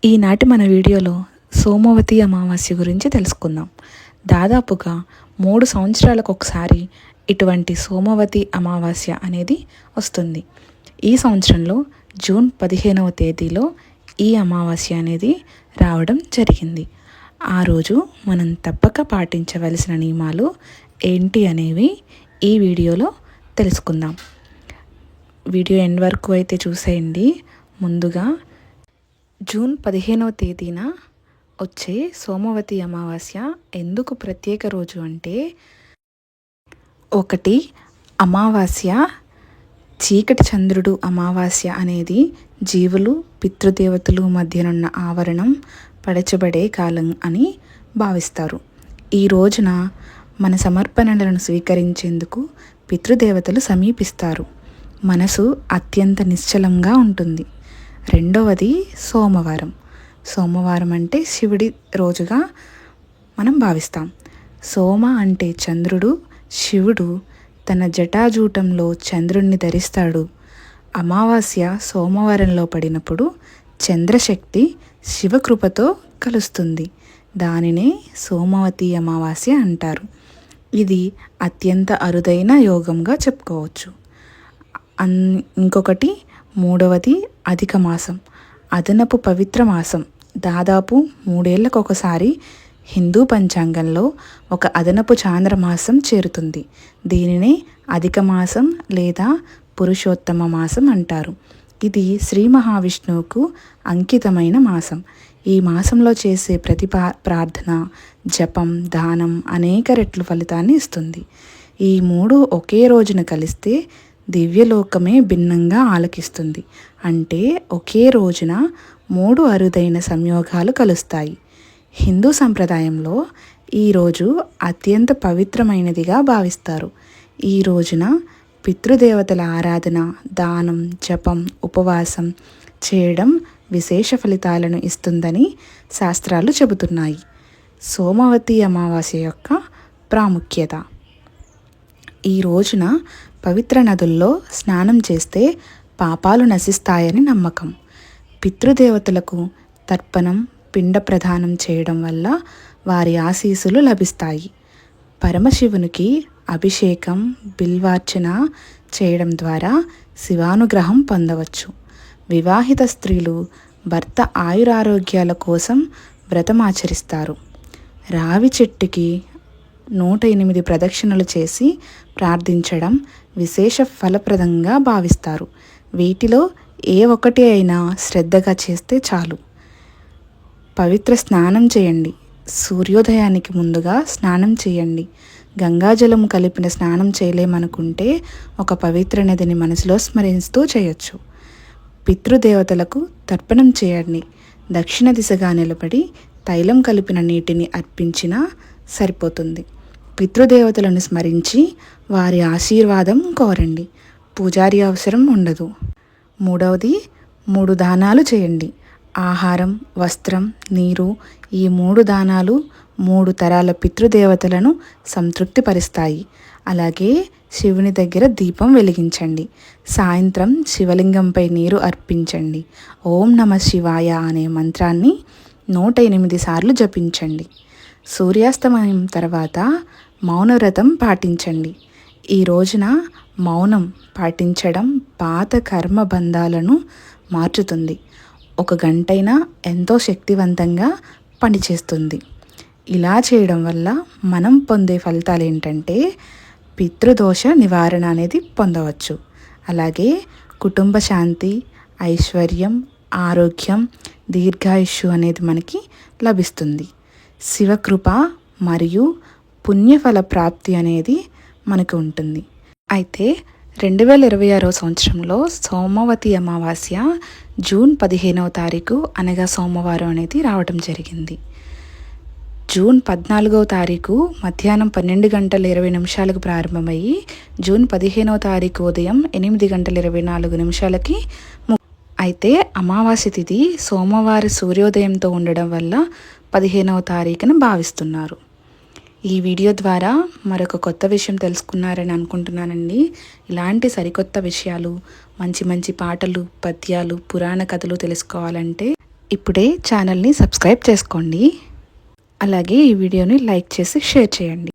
ఈనాటి మన వీడియోలో సోమవతి అమావాస్య గురించి తెలుసుకుందాం. దాదాపుగా 3 సంవత్సరాలకు ఒకసారి ఇటువంటి సోమవతి అమావాస్య అనేది వస్తుంది. ఈ సంవత్సరంలో జూన్ 15వ తేదీలో ఈ అమావాస్య అనేది రావడం జరిగింది. ఆ రోజు మనం తప్పక పాటించవలసిన నియమాలు ఏంటి అనేవి ఈ వీడియోలో తెలుసుకుందాం. వీడియో ఎండ్ వరకు అయితే చూసేయండి. ముందుగా జూన్ 15వ తేదీన వచ్చే సోమవతి అమావాస్య ఎందుకు ప్రత్యేక రోజు అంటే, ఒకటి అమావాస్య చీకటి చంద్రుడు అమావాస్య అనేది జీవులు పితృదేవతలు మధ్యనున్న ఆవరణం పడచబడే కాలం అని భావిస్తారు. ఈ రోజున మన సమర్పణలను స్వీకరించేందుకు పితృదేవతలు సమీపిస్తారు. మనసు అత్యంత నిశ్చలంగా ఉంటుంది. రెండవది సోమవారం అంటే శివుడి రోజుగా మనం భావిస్తాం. సోమ అంటే చంద్రుడు. శివుడు తన జటాజూటంలో చంద్రుణ్ణి ధరిస్తాడు. అమావాస్య సోమవారంలో పడినప్పుడు చంద్రశక్తి శివకృపతో కలుస్తుంది. దానినే సోమవతి అమావాస్య అంటారు. ఇది అత్యంత అరుదైన యోగంగా చెప్పుకోవచ్చు. ఇంకొకటి మూడవది అధిక మాసం, అదనపు పవిత్ర మాసం. దాదాపు 3 ఏళ్లకు ఒకసారి హిందూ పంచాంగంలో ఒక అదనపు చాంద్రమాసం చేరుతుంది. దీనినే అధిక మాసం లేదా పురుషోత్తమ మాసం అంటారు. ఇది శ్రీ మహావిష్ణువుకు అంకితమైన మాసం. ఈ మాసంలో చేసే ప్రతి ప్రార్థన, జపం, దానం అనేక రెట్లు ఫలితాన్ని ఇస్తుంది. ఈ 3 ఒకే రోజున కలిస్తే దివ్యలోకమే భిన్నంగా ఆలకిస్తుంది. అంటే ఒకే రోజున 3 అరుదైన సంయోగాలు కలుస్తాయి. హిందూ సంప్రదాయంలో ఈరోజు అత్యంత పవిత్రమైనదిగా భావిస్తారు. ఈ రోజున పితృదేవతల ఆరాధన, దానం, జపం, ఉపవాసం చేయడం విశేష ఫలితాలను ఇస్తుందని శాస్త్రాలు చెబుతున్నాయి. సోమవతి అమావాస్య యొక్క ప్రాముఖ్యత. ఈ రోజున పవిత్ర నదుల్లో స్నానం చేస్తే పాపాలు నశిస్తాయని నమ్మకం. పితృదేవతలకు తర్పణం, పిండ ప్రదానం చేయడం వల్ల వారి ఆశీస్సులు లభిస్తాయి. పరమశివునికి అభిషేకం, బిల్వార్చన చేయడం ద్వారా శివానుగ్రహం పొందవచ్చు. వివాహిత స్త్రీలు భర్త ఆయురారోగ్యాల కోసం వ్రతమాచరిస్తారు. రావి చెట్టుకి 108 ప్రదక్షిణలు చేసి ప్రార్థించడం విశేష ఫలప్రదంగా భావిస్తారు. వీటిలో ఏ ఒక్కటి అయినా శ్రద్ధగా చేస్తే చాలు. పవిత్ర స్నానం చేయండి. సూర్యోదయానికి ముందుగా స్నానం చేయండి. గంగాజలం కలిపిన స్నానం చేయలేమనుకుంటే ఒక పవిత్ర నదిని మనసులో స్మరిస్తూ చేయొచ్చు. పితృదేవతలకు తర్పణం చేయండి. దక్షిణ దిశగా నిలబడి తైలం కలిపిన నీటిని అర్పించినా సరిపోతుంది. పితృదేవతలను స్మరించి వారి ఆశీర్వాదం కోరండి. పూజారి అవసరం ఉండదు. మూడవది 3 దానాలు చేయండి. ఆహారం, వస్త్రం, నీరు. ఈ 3 దానాలు 3 తరాల పితృదేవతలను సంతృప్తిపరుస్తాయి. అలాగే శివుని దగ్గర దీపం వెలిగించండి. సాయంత్రం శివలింగంపై నీరు అర్పించండి. ఓం నమః శివాయ అనే మంత్రాన్ని 108 సార్లు జపించండి. సూర్యాస్తమయం తర్వాత మౌనవ్రతం పాటించండి. ఈ రోజున మౌనం పాటించడం పాత కర్మ బంధాలను మార్చుతుంది. 1 గంటైనా ఎంతో శక్తివంతంగా పనిచేస్తుంది. ఇలా చేయడం వల్ల మనం పొందే ఫలితాలు ఏంటంటే, పితృదోష నివారణ అనేది పొందవచ్చు. అలాగే కుటుంబ శాంతి, ఐశ్వర్యం, ఆరోగ్యం, దీర్ఘాయుష్షు అనేది మనకి లభిస్తుంది. శివకృప మరియు పుణ్యఫల ప్రాప్తి అనేది మనకు ఉంటుంది. అయితే 2026వ సంవత్సరంలో సోమవతి అమావాస్య జూన్ 15వ తారీఖు అనగా సోమవారం అనేది రావడం జరిగింది. జూన్ 14వ తారీఖు మధ్యాహ్నం 12 గంటల 20 నిమిషాలకు ప్రారంభమయ్యి జూన్ 15వ తారీఖు ఉదయం 8 గంటల 24 నిమిషాలకి అయితే అమావాస్య తిథి సోమవారం సూర్యోదయంతో ఉండడం వల్ల 15వ తారీఖున భావిస్తున్నారు. ఈ వీడియో ద్వారా మరొక కొత్త విషయం తెలుసుకున్నారని అనుకుంటున్నానండి. ఇలాంటి సరికొత్త విషయాలు, మంచి మంచి పాటలు, పద్యాలు, పురాణ కథలు తెలుసుకోవాలంటే ఇప్పుడే ఛానల్ని సబ్స్క్రైబ్ చేసుకోండి. అలాగే ఈ వీడియోని లైక్ చేసి షేర్ చేయండి.